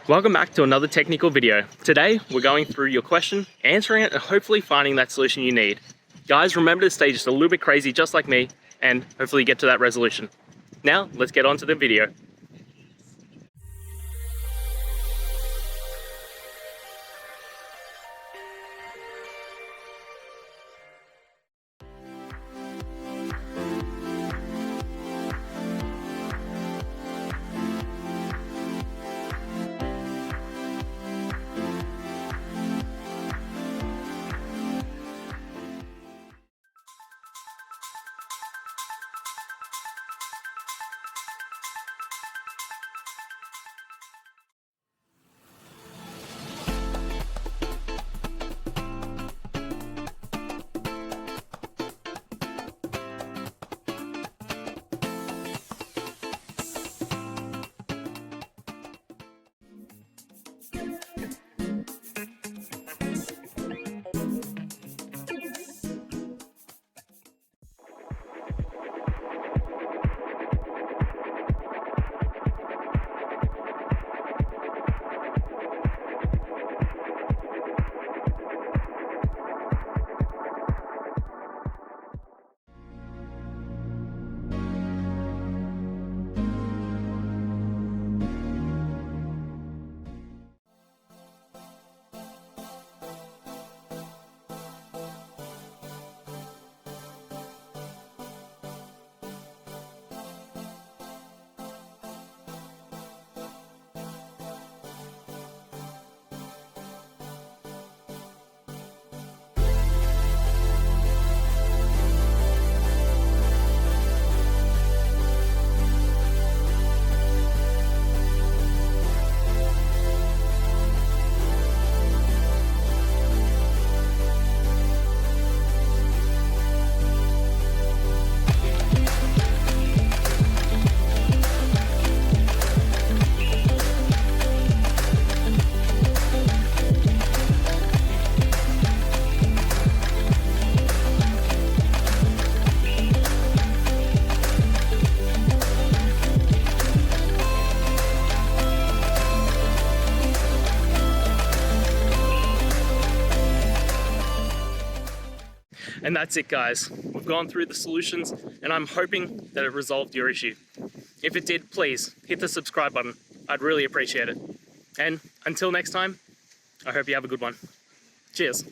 Welcome back to another technical video. Today, we're going through your question, answering it, and hopefully finding that solution you need. Guys, remember to stay just a little bit crazy, just like me, and hopefully get to that resolution. Now, let's get on to the video. And that's it, guys. We've gone through the solutions and I'm hoping that it resolved your issue. If it did, please hit the subscribe button. I'd really appreciate it. And until next time, I hope you have a good one. Cheers.